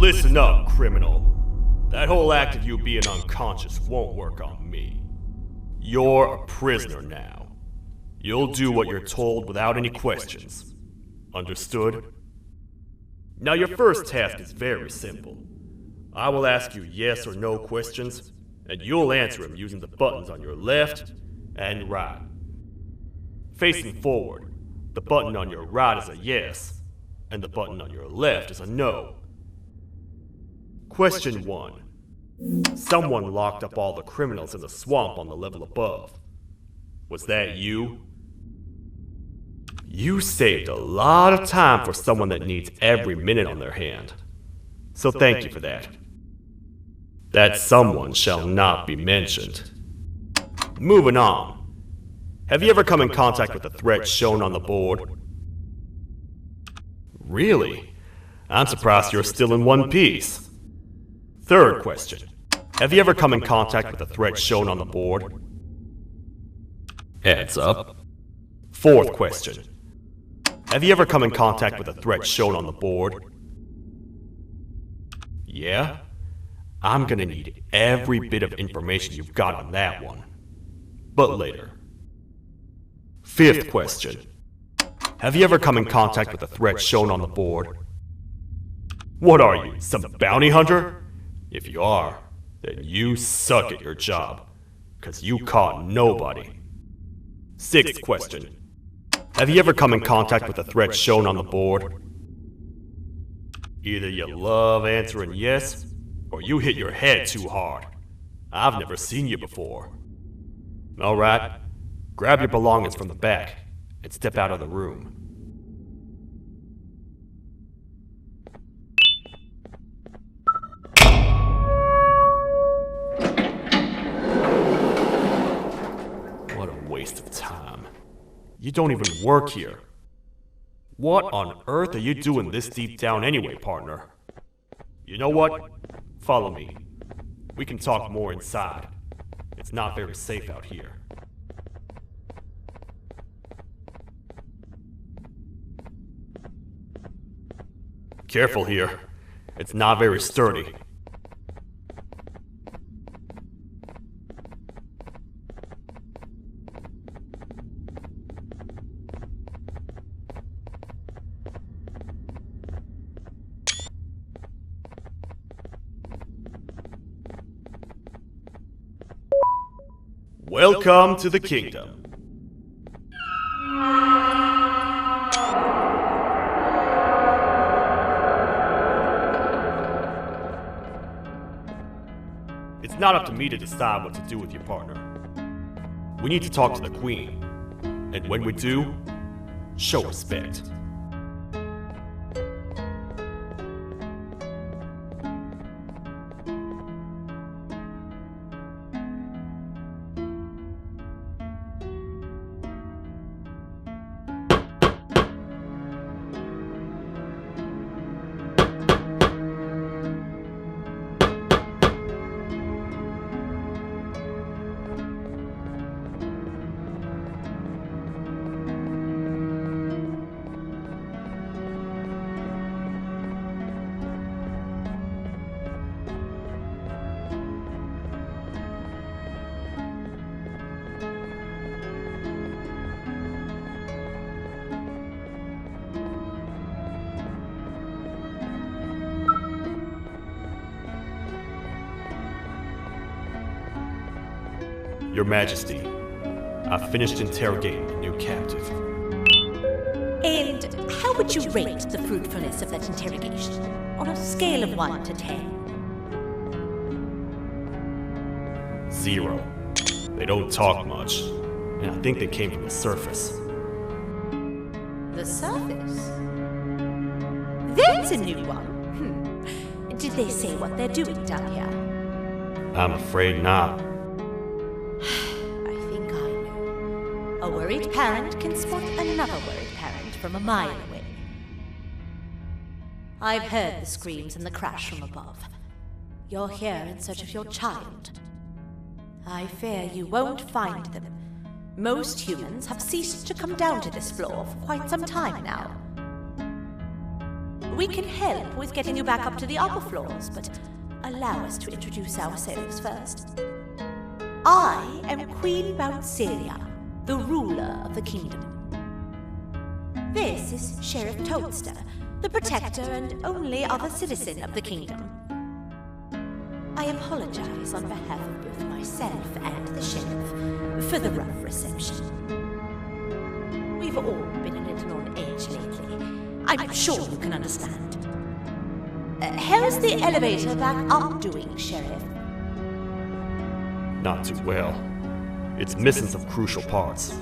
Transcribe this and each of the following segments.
Listen up, criminal. That whole act of you being unconscious won't work on me. You're a prisoner now. You'll do what you're told without any questions. Understood? Now your first task is very simple. I will ask you yes or no questions, and you'll answer them using the buttons on your left and right. Facing forward, the button on your right is a yes, and the button on your left is a no. Question 1. Someone locked up all the criminals in the swamp on the level above. Was that you? You saved a lot of time for someone that needs every minute on their hand. So thank you for that. That someone shall not be mentioned. Moving on. Have you ever come in contact with the threat shown on the board? Really? I'm surprised you're still in one piece. Third question. Have you ever come in contact with the threat shown on the board? Heads up. Fourth question. Have you ever come in contact with the threat shown on the board? Yeah? I'm gonna need every bit of information you've got on that one. But later. Fifth question. Have you ever come in contact with the threat shown on the board? What are you, some bounty hunter? If you are, then you suck at your job, because you caught nobody. Sixth question. Have you ever come in contact with the threat shown on the board? Either you love answering yes, or you hit your head too hard. I've never seen you before. Alright, grab your belongings from the back and step out of the room. What a waste of time. You don't even work here. What on earth are you doing this deep down anyway, partner? You know what? Follow me. We can talk more inside. It's not very safe out here. Careful here. It's not very sturdy. Welcome to the kingdom. It's not up to me to decide what to do with your partner. We need to talk to the queen. And when we do, show respect. Your Majesty, I've finished interrogating the new captive. And how would you rate the fruitfulness of that interrogation on a scale of 1 to 10? 0. They don't talk much, and I think they came from the surface. The surface? That's a new one. Did they say what they're doing down here? I'm afraid not. I think I know. A worried parent can spot another worried parent from a mile away. I've heard the screams and the crash from above. You're here in search of your child. I fear you won't find them. Most humans have ceased to come down to this floor for quite some time now. We can help with getting you back up to the upper floors, but allow us to introduce ourselves first. I am Queen Bouncelia, the ruler of the kingdom. This is Sheriff Toadster, the protector and only other citizen of the kingdom. I apologize on behalf of both myself and the sheriff for the rough reception. We've all been a little on edge lately. I'm sure you can understand. How's the elevator back up doing, Sheriff? Not too well. It's missing some crucial parts.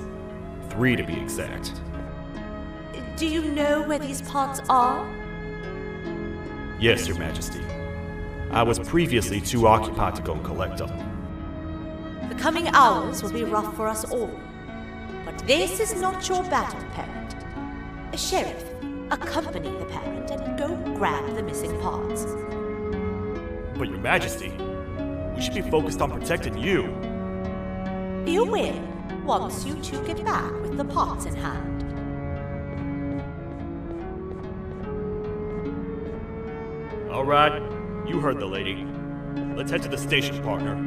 3 to be exact. Do you know where these parts are? Yes, Your Majesty. I was previously too occupied to go and collect them. The coming hours will be rough for us all. But this is not your battle, parent. Sheriff, accompany the parent and go grab the missing parts. But Your Majesty, we should be focused on protecting you. You will, once you two get back with the parts in hand. All right, you heard the lady. Let's head to the station, partner.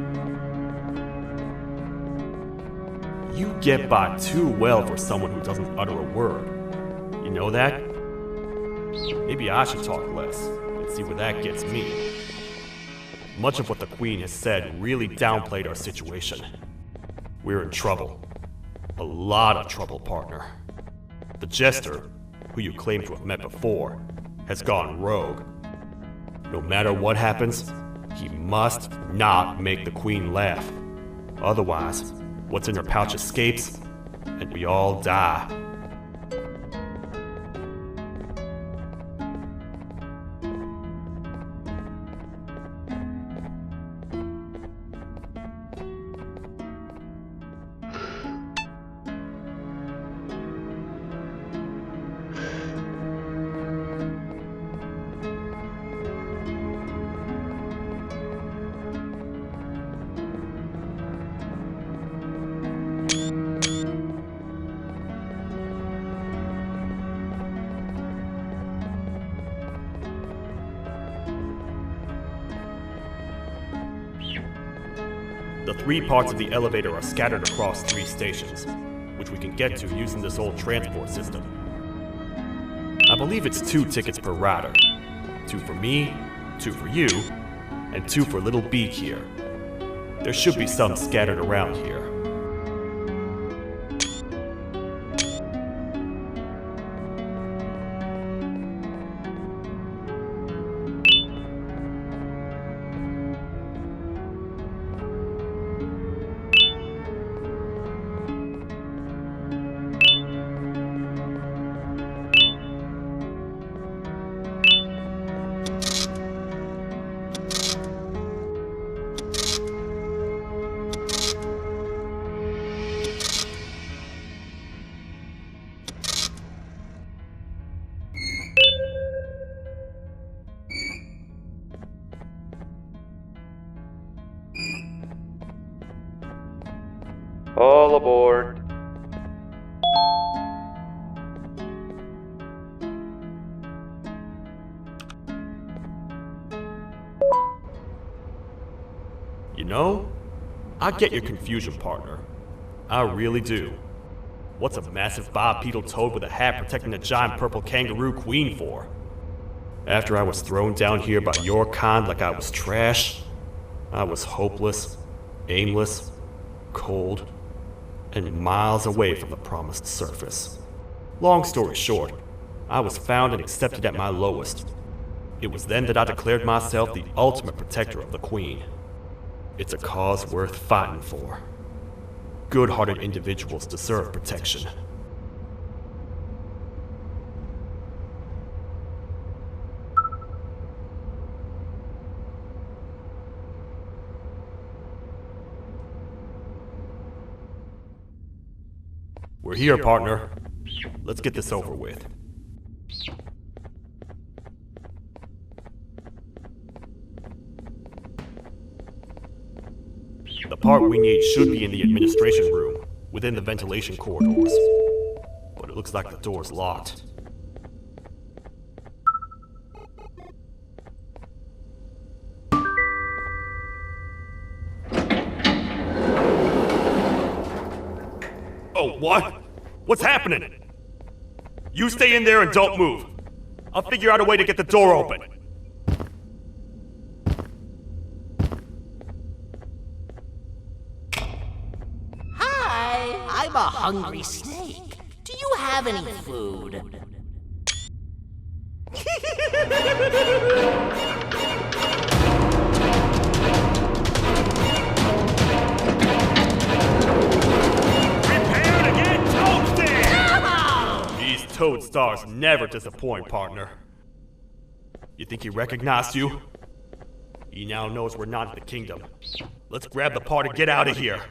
You get by too well for someone who doesn't utter a word. know that? Maybe I should talk less and see where that gets me. Much of what the Queen has said really downplayed our situation. We're in trouble. A lot of trouble, partner. The Jester, who you claim to have met before, has gone rogue. No matter what happens, he must not make the Queen laugh. Otherwise, what's in her pouch escapes, and we all die. The 3 parts of the elevator are scattered across 3 stations, which we can get to using this old transport system. I believe it's 2 tickets per rider. 2 for me, 2 for you, and 2 for Little Beak here. There should be some scattered around here. All aboard. You know, I get your confusion, partner. I really do. What's a massive bipedal toad with a hat protecting a giant purple kangaroo queen for? After I was thrown down here by your kind like I was trash, I was hopeless, aimless, cold, and miles away from the promised surface. Long story short, I was found and accepted at my lowest. It was then that I declared myself the ultimate protector of the Queen. It's a cause worth fighting for. Good-hearted individuals deserve protection. We're here, partner. Let's get this over with. The part we need should be in the administration room, within the ventilation corridors. But it looks like the door's locked. Oh, what? What's happening? You stay in there and don't move. I'll figure out a way to get the door open. Hi, I'm a hungry snake. Do you have any food? Toad stars never disappoint, partner. You think he recognized you? He now knows we're not in the kingdom. Let's grab the part and get out of here.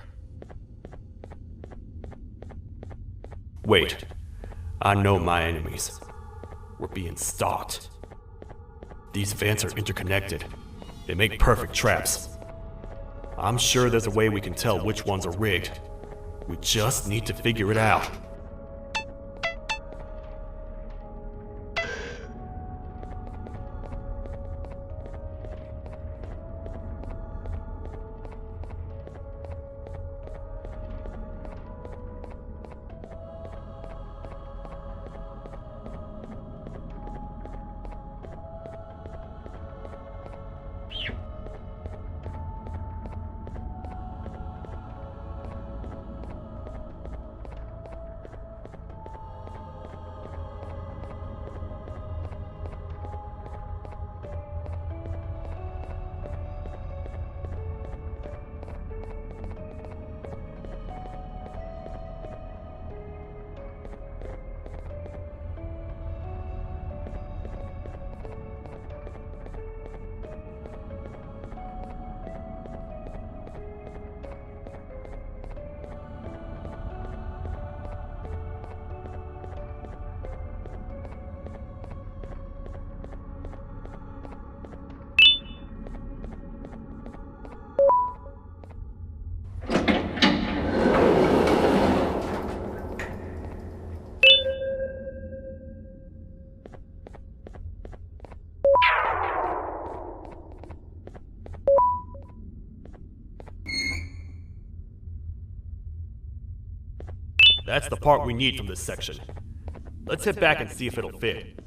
Wait. I know my enemies. We're being stalked. These vents are interconnected. They make perfect traps. I'm sure there's a way we can tell which ones are rigged. We just need to figure it out. That's the part we need from this section. Let's head back and see if it'll fit.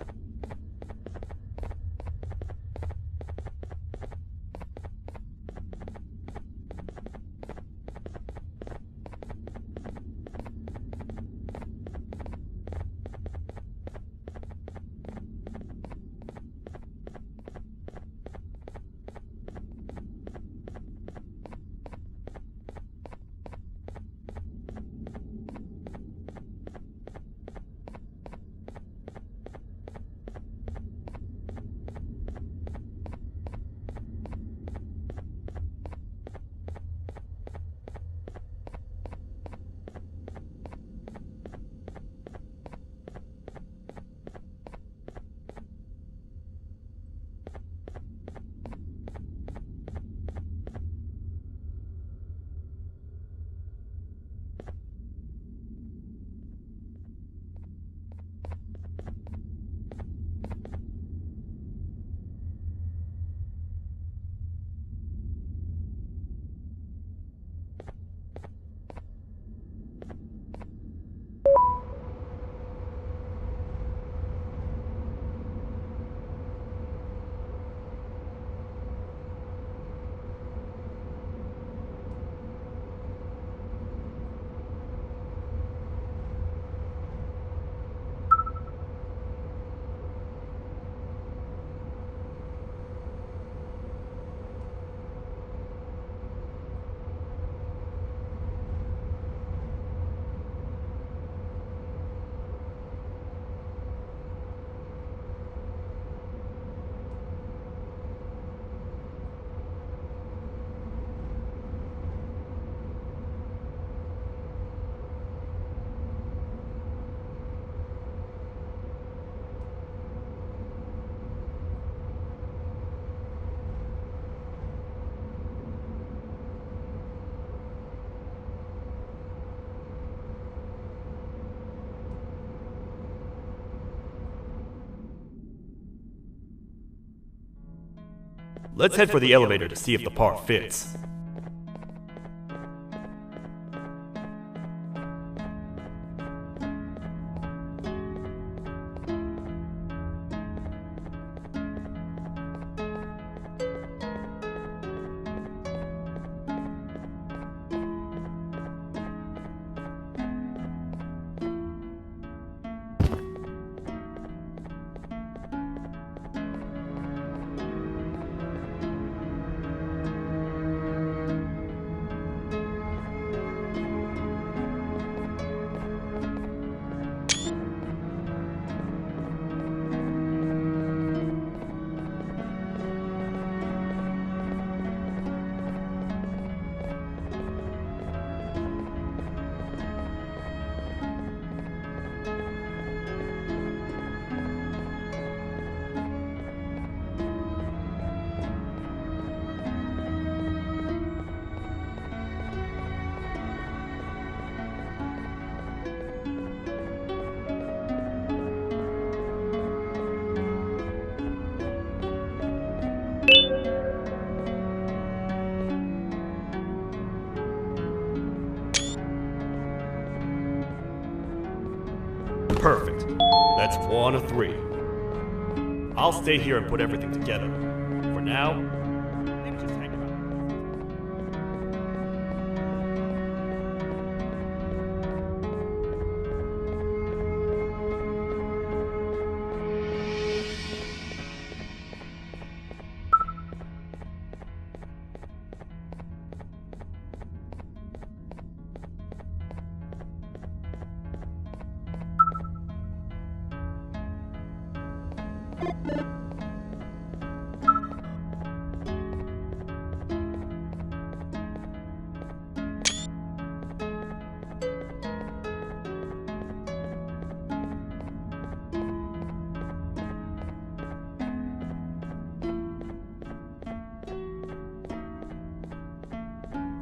Let's head for the elevator to see if the part fits. Perfect. That's 1 of 3. I'll stay here and put everything together. For now, maybe just hang around.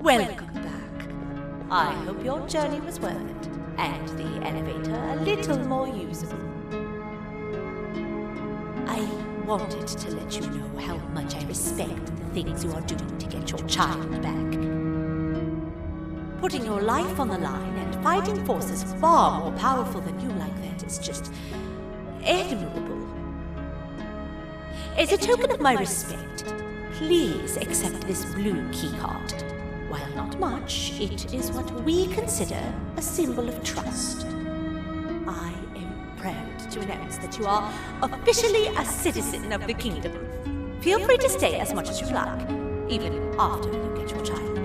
Welcome back. I hope your journey was worth it, and the elevator a little more usable. I wanted to let you know how much I respect the things you are doing to get your child back. putting your life on the line and fighting forces far more powerful than you like that is just admirable. As a token of my respect, please accept this blue keycard. While not much, it is what we consider a symbol of trust. I am proud to announce that you are officially a citizen of the kingdom. Feel free to stay as much as you like, even after you get your child back.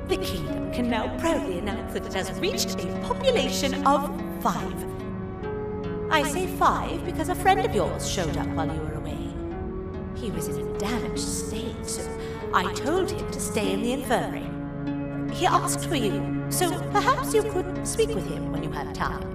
The kingdom can now proudly announce that it has reached a population of 5. I say 5 because a friend of yours showed up while you were away. He was in a damaged state, so I told him to stay in the infirmary. He asked for you, so perhaps you could speak with him when you have time.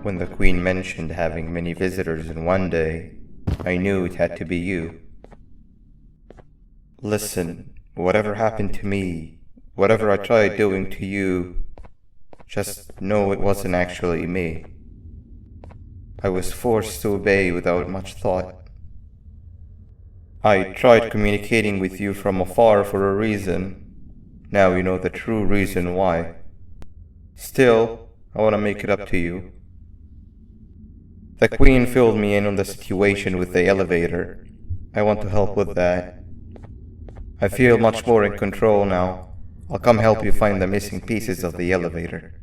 When the Queen mentioned having many visitors in one day, I knew it had to be you. Listen, whatever happened to me, whatever I tried doing to you, just know it wasn't actually me. I was forced to obey without much thought. I tried communicating with you from afar for a reason. Now you know the true reason why. Still, I want to make it up to you. The Queen filled me in on the situation with the elevator. I want to help with that. I feel much more in control now. I'll come help you find the missing pieces of the elevator.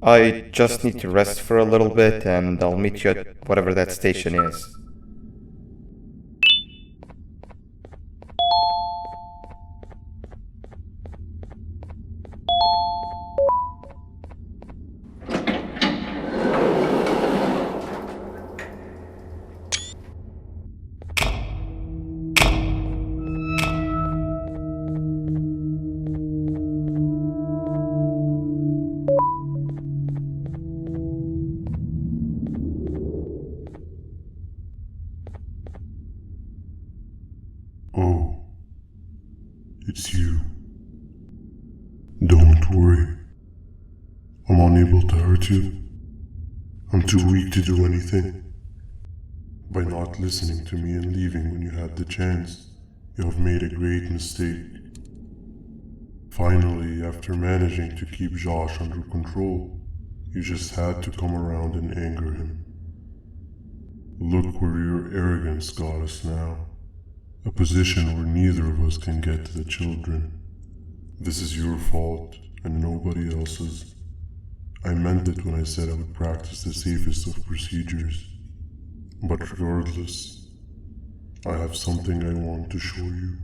I just need to rest for a little bit and I'll meet you at whatever that station is. Oh, it's you. Don't worry. I'm unable to hurt you. I'm too weak to do anything. By not listening to me and leaving when you had the chance, you have made a great mistake. Finally, after managing to keep Josh under control, you just had to come around and anger him. Look where your arrogance got us now. A position where neither of us can get to the children. This is your fault and nobody else's. I meant it when I said I would practice the safest of procedures. But regardless, I have something I want to show you.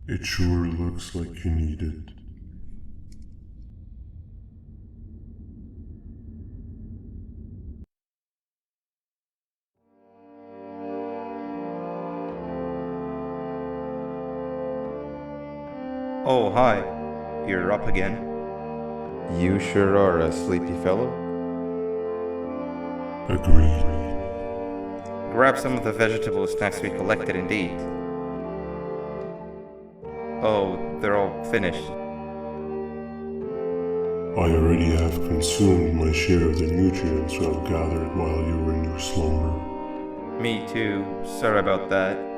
It sure looks like you need it. Oh, hi. You're up again. You sure are a sleepy fellow. Agreed. Grab some of the vegetable snacks we collected indeed. Oh, they're all finished. I already have consumed my share of the nutrients you have gathered while you were in your slumber. Me too. Sorry about that.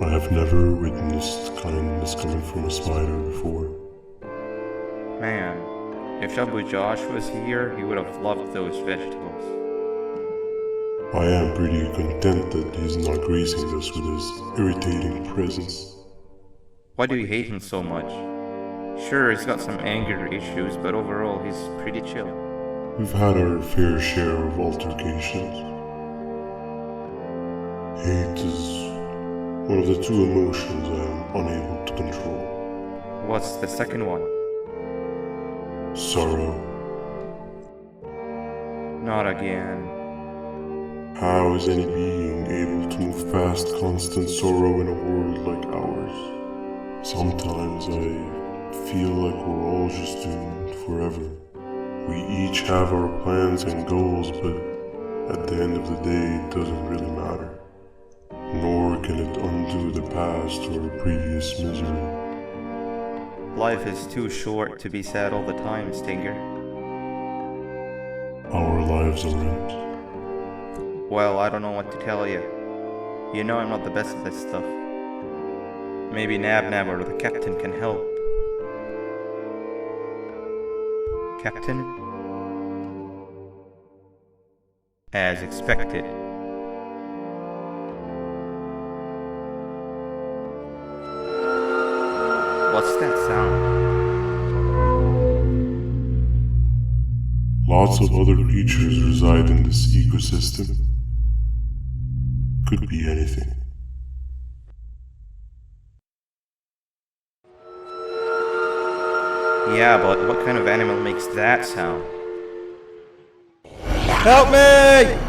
I have never witnessed kindness coming from a spider before. Man, if Shabu Josh was here, he would have loved those vegetables. I am pretty content that he's not gracing us with his irritating presence. Why do you hate him so much? Sure, he's got some anger issues, but overall he's pretty chill. We've had our fair share of altercations. Hate is one of the two emotions I am unable to control. What's the second one? Sorrow. Not again. How is any being able to move past constant sorrow in a world like ours? Sometimes I feel like we're all just doomed forever. We each have our plans and goals, but at the end of the day, it doesn't really matter. Nor can it undo the past or previous misery. Life is too short to be sad all the time, Stinger. Our lives aren't. Well, I don't know what to tell you. You know I'm not the best at this stuff. Maybe Nab or the captain can help. Captain? As expected. What's that sound? Lots of other creatures reside in this ecosystem. Could be anything. Yeah, but what kind of animal makes that sound? Help me!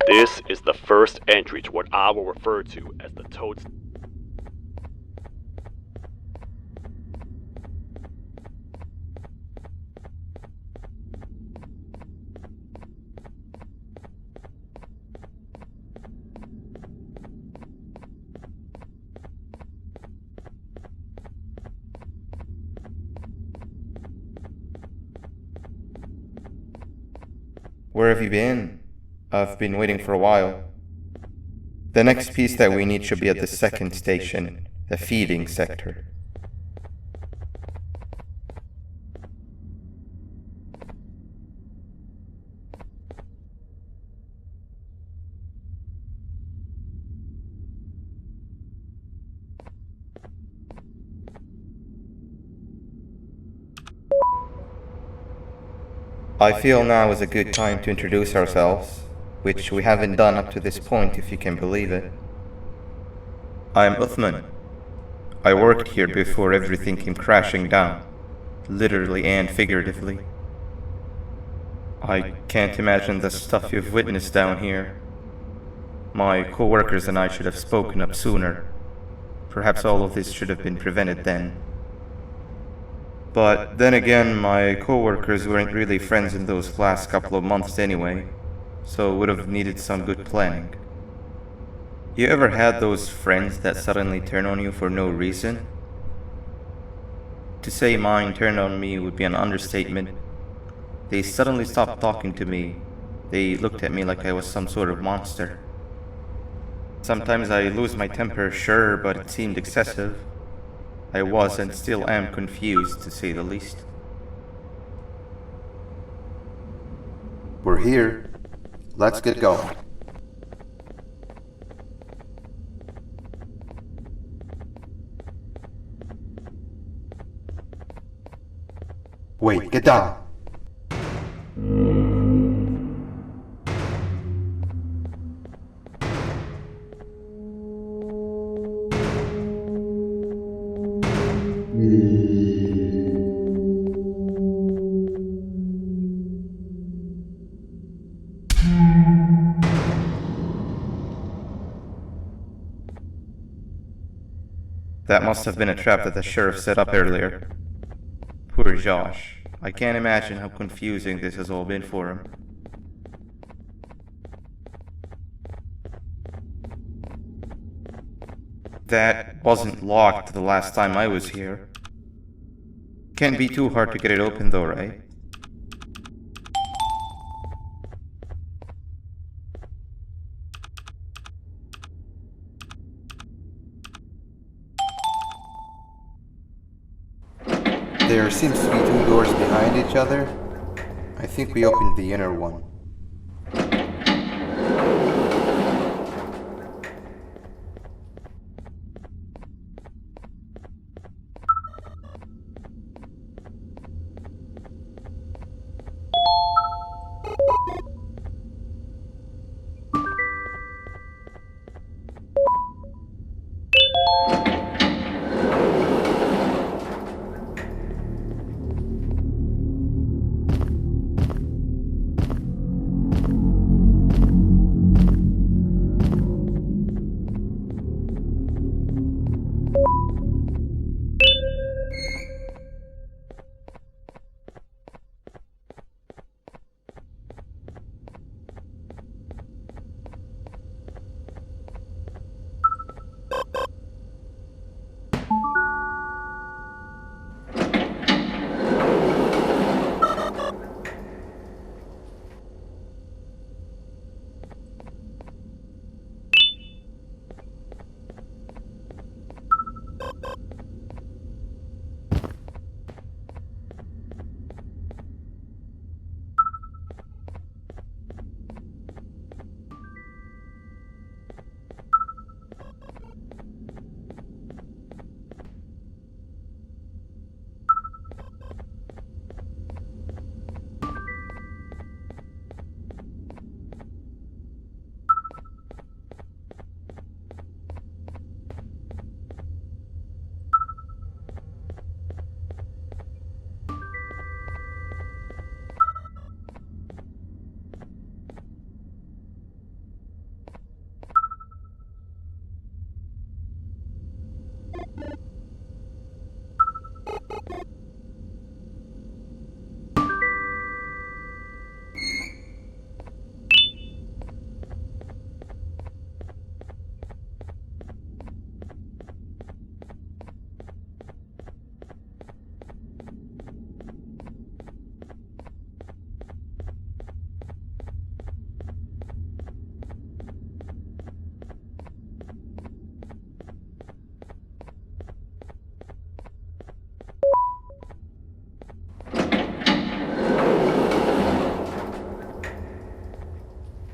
This is the first entry to what I will refer to as the Toad's. Where have you been? I've been waiting for a while. The next piece that we need should be at the second station, the feeding sector. I feel now is a good time to introduce ourselves, which we haven't done up to this point, if you can believe it. I'm Uthman. I worked here before everything came crashing down, literally and figuratively. I can't imagine the stuff you've witnessed down here. My co-workers and I should have spoken up sooner. Perhaps all of this should have been prevented then. But then again, my co-workers weren't really friends in those last couple of months anyway, so would have needed some good planning. You ever had those friends that suddenly turn on you for no reason? To say mine turned on me would be an understatement. They suddenly stopped talking to me. They looked at me like I was some sort of monster. Sometimes I lose my temper, sure, but it seemed excessive. I was and still am confused, to say the least. We're here. Let's get going. Wait, get down. That must have been a trap that the sheriff set up earlier. Poor Josh. I can't imagine how confusing this has all been for him. That wasn't locked the last time I was here. Can't be too hard to get it open though, right? There seems to be two doors behind each other. I think we opened the inner one.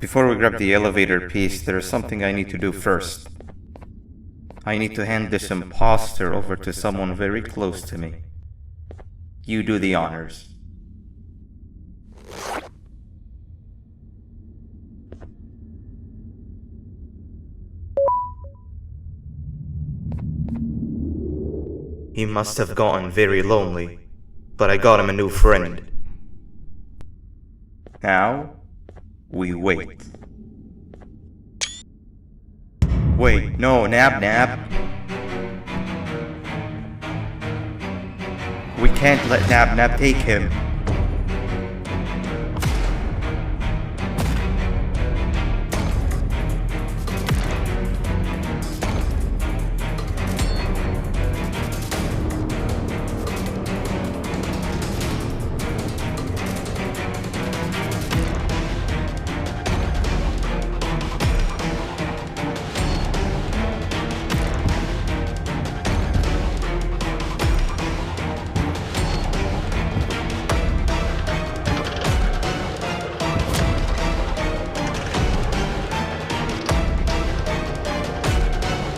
Before we grab the elevator piece, there is something I need to do first. I need to hand this imposter over to someone very close to me. You do the honors. He must have gotten very lonely, but I got him a new friend. Now, we wait. Wait, no, Nab. We can't let Nab take him.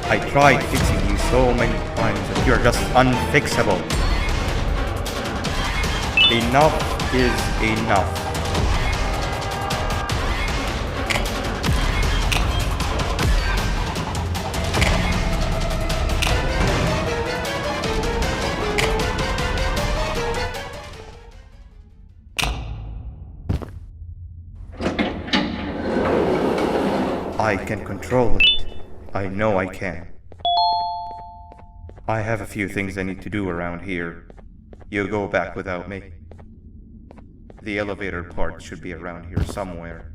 I tried fixing you so many times and you're just unfixable. Enough is enough. I can control it. I know I can. I have a few things I need to do around here. You'll go back without me. The elevator part should be around here somewhere.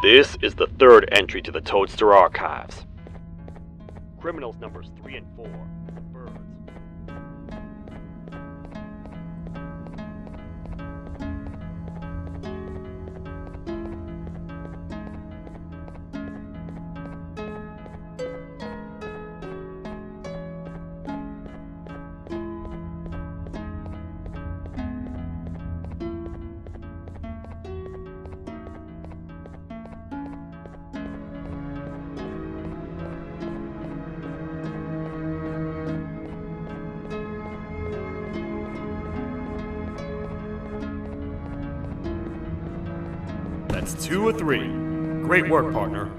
This is the third entry to the Toadster Archives. Criminals numbers 3 and 4. Birds. That's 2 of 3. Great work, partner.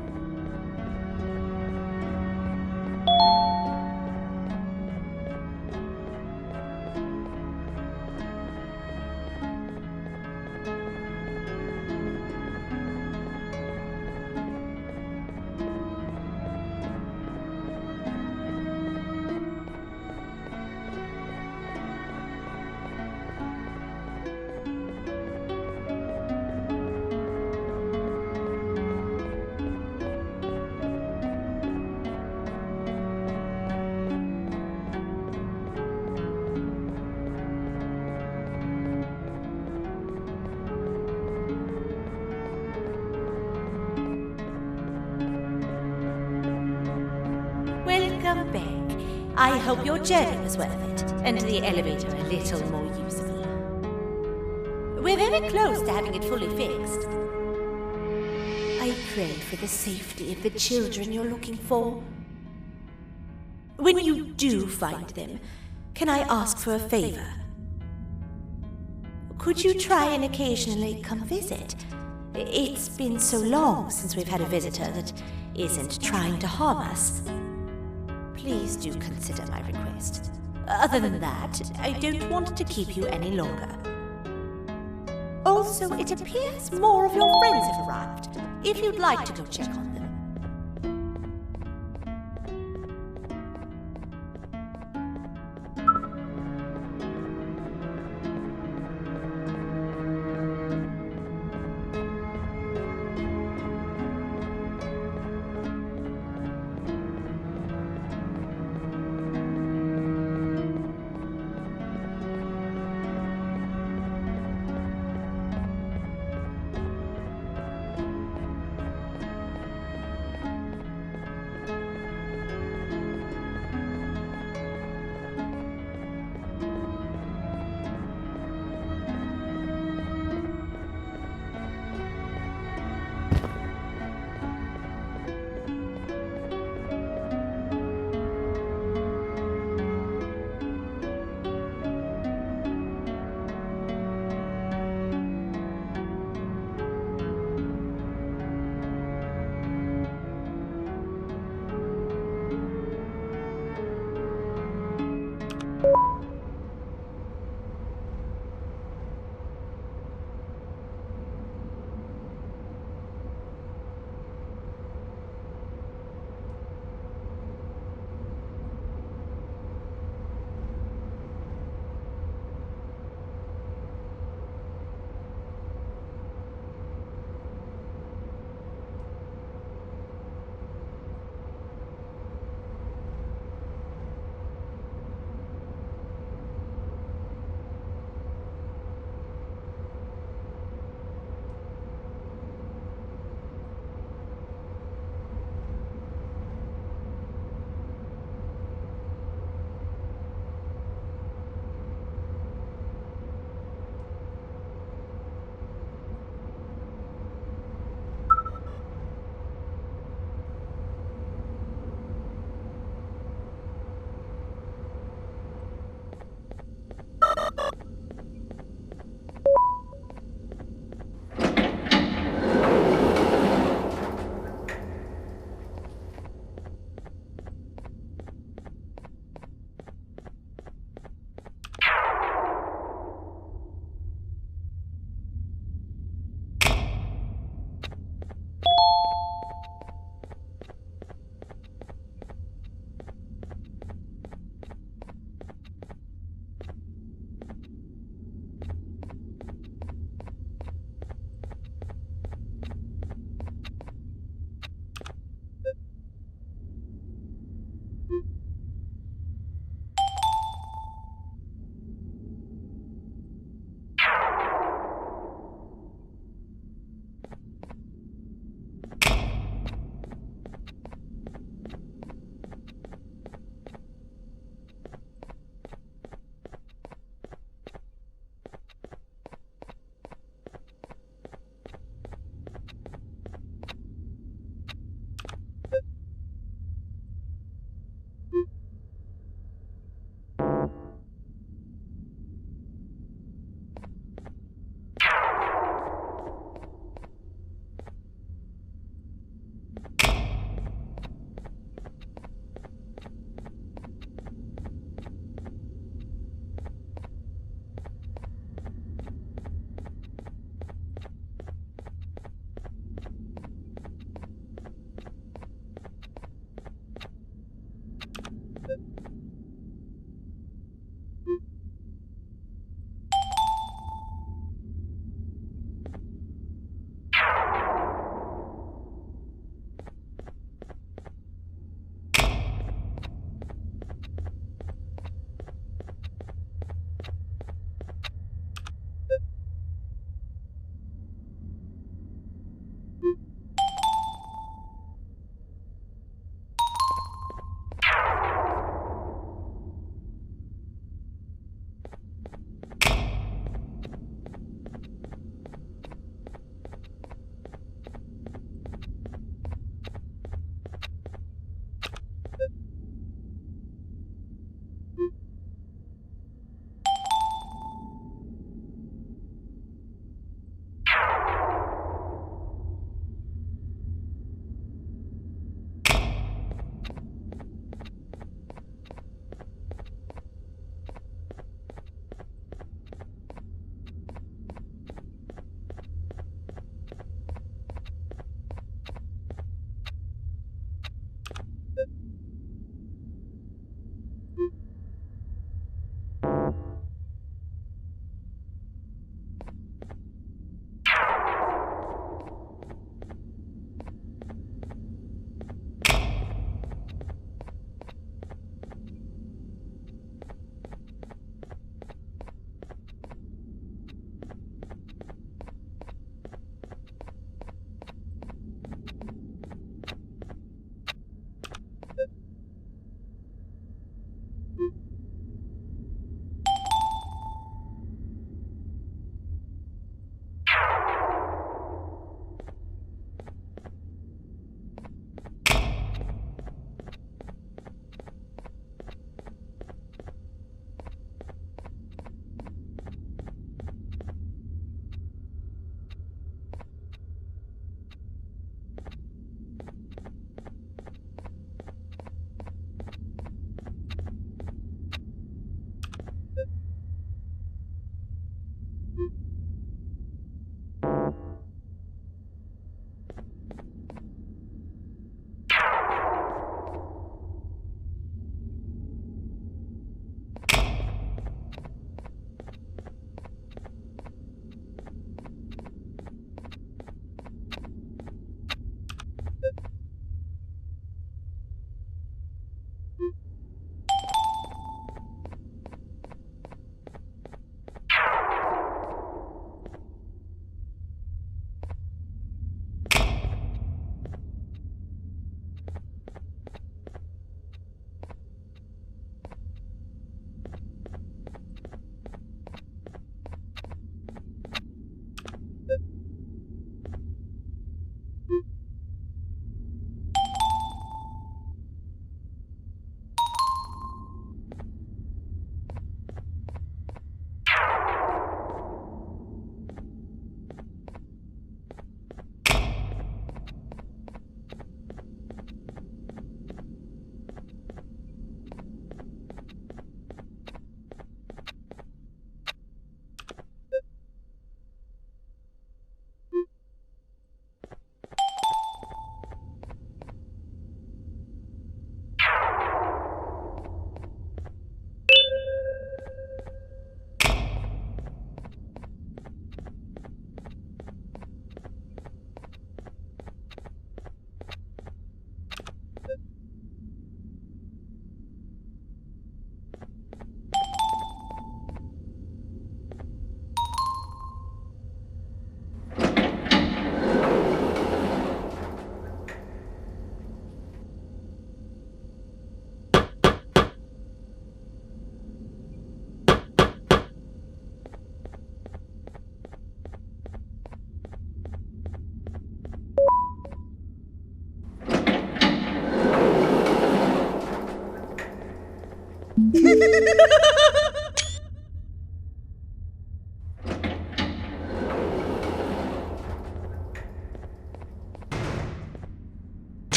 hope your journey was worth it, and the elevator a little more usable. We're very close to having it fully fixed. I pray for the safety of the children you're looking for. When you do find them, can I ask for a favor? Could you try and occasionally come visit? It's been so long since we've had a visitor that isn't trying to harm us. Please do consider my request. Other than that, I don't want to keep you any longer. Also, it appears more of your friends have arrived, if you'd like to go check on them.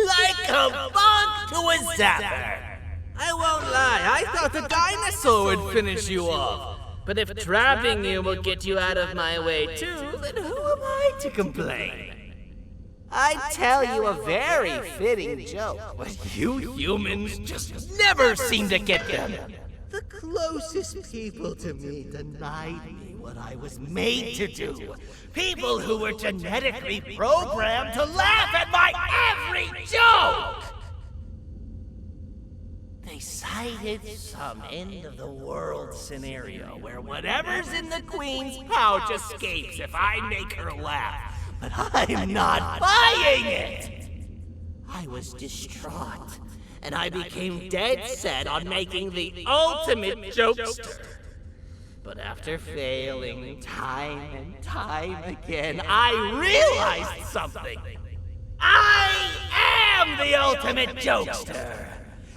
Like a bug to a zapper. I won't lie, I thought the dinosaur would finish you off. But if trapping you will get you out of my way too, then who am I to complain? I'd tell you a very fitting joke, but you humans just never seem to get them. The closest people to me denied me what I was made to do. People who were genetically programmed to laugh at my every joke! They cited some end-of-the-world scenario where whatever's in the Queen's pouch escapes if I make her laugh. But I'm not buying it! I was distraught, and I became dead set on making the ultimate jokester. But after failing time and time again, I realized something. I am the ultimate jokester.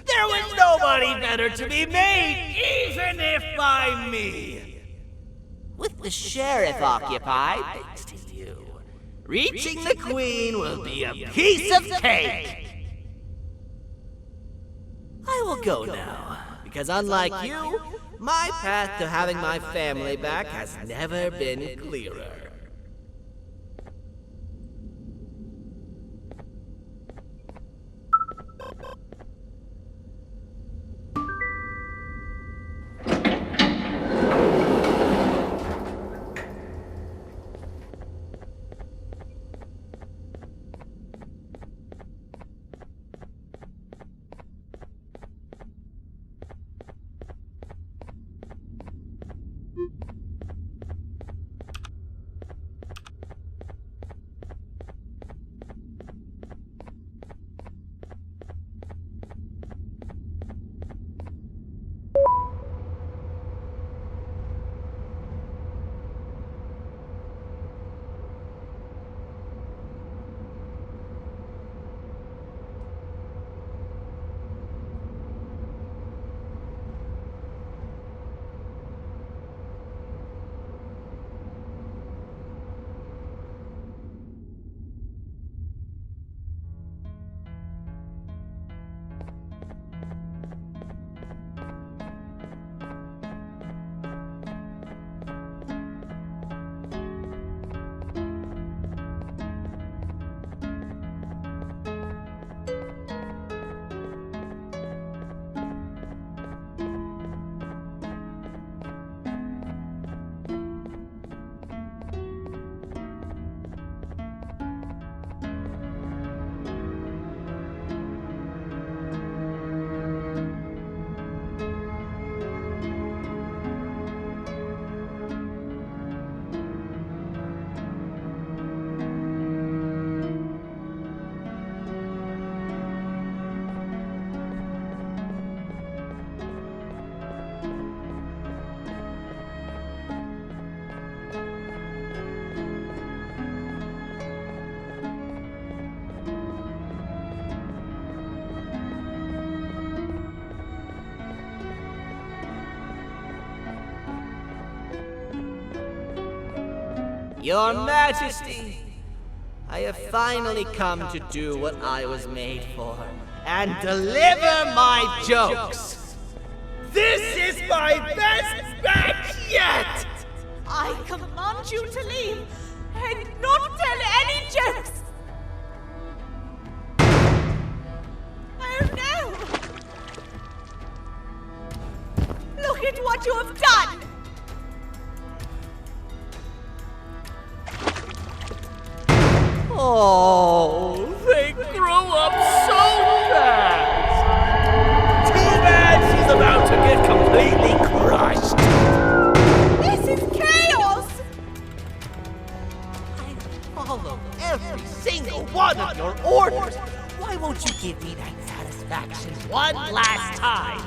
There was nobody better to be made, even if by me. With the sheriff occupied, thanks to you, reaching the queen will be a piece of cake. I will go now, because unlike you, my path to having my family back has never been clearer. Your Majesty, I have finally come to do what I was made for, and deliver my jokes. This is my best batch yet! I command you to leave and not tell any jokes! Oh no! Look at what you have done! Oh, they grow up so fast! Too bad she's about to get completely crushed! This is chaos! I follow every single one of your orders! Why won't you give me that satisfaction one last time?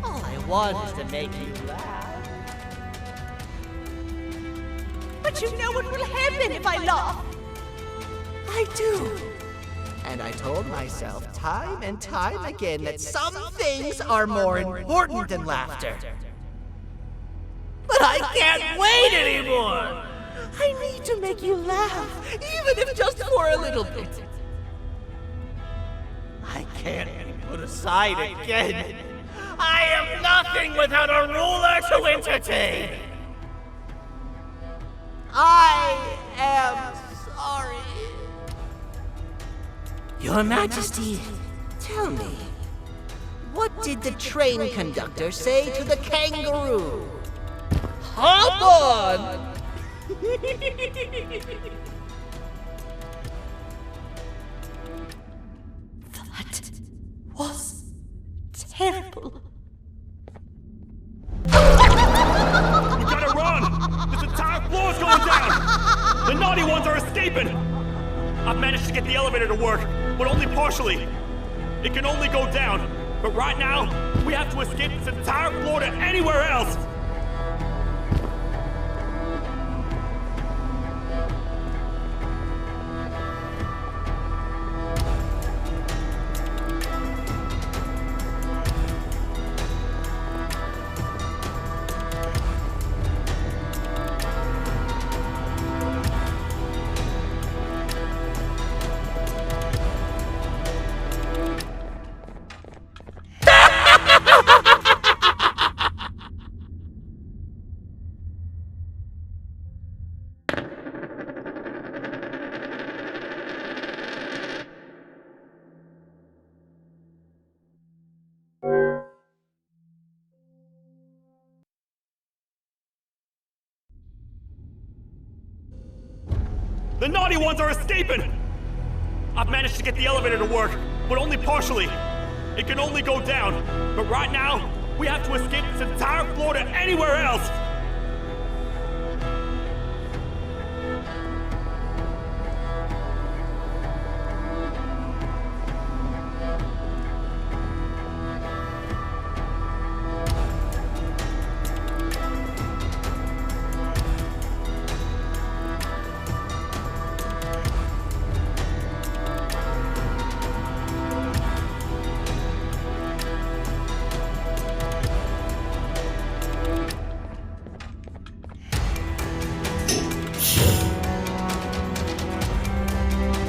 All I want is to make you laugh. But you know what will happen if I laugh! I do. And I told myself time and time again that some things are more important than laughter. But I can't wait anymore! I need to make you laugh, even if just for a little bit. I can't be put aside again. I am nothing without a ruler to entertain. I am sorry. Your Majesty, tell me, what did the train conductor say to the kangaroo? Hop on! That was terrible. We gotta run! This entire floor's going down! The naughty ones are escaping! I've managed to get the elevator to work. but only partially. It can only go down, but right now, we have to escape this entire floor to anywhere else! The naughty ones are escaping! I've managed to get the elevator to work, but only partially. It can only go down, but right now, we have to escape this entire floor to anywhere else!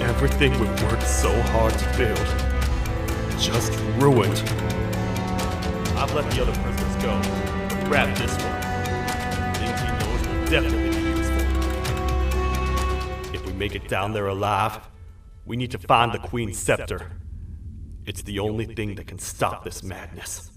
Everything we've worked so hard to build, just ruined. I've let the other prisoners go, but grab this one. Things he knows will definitely be useful. If we make it down there alive, we need to find the Queen's scepter. It's the only thing that can stop this madness.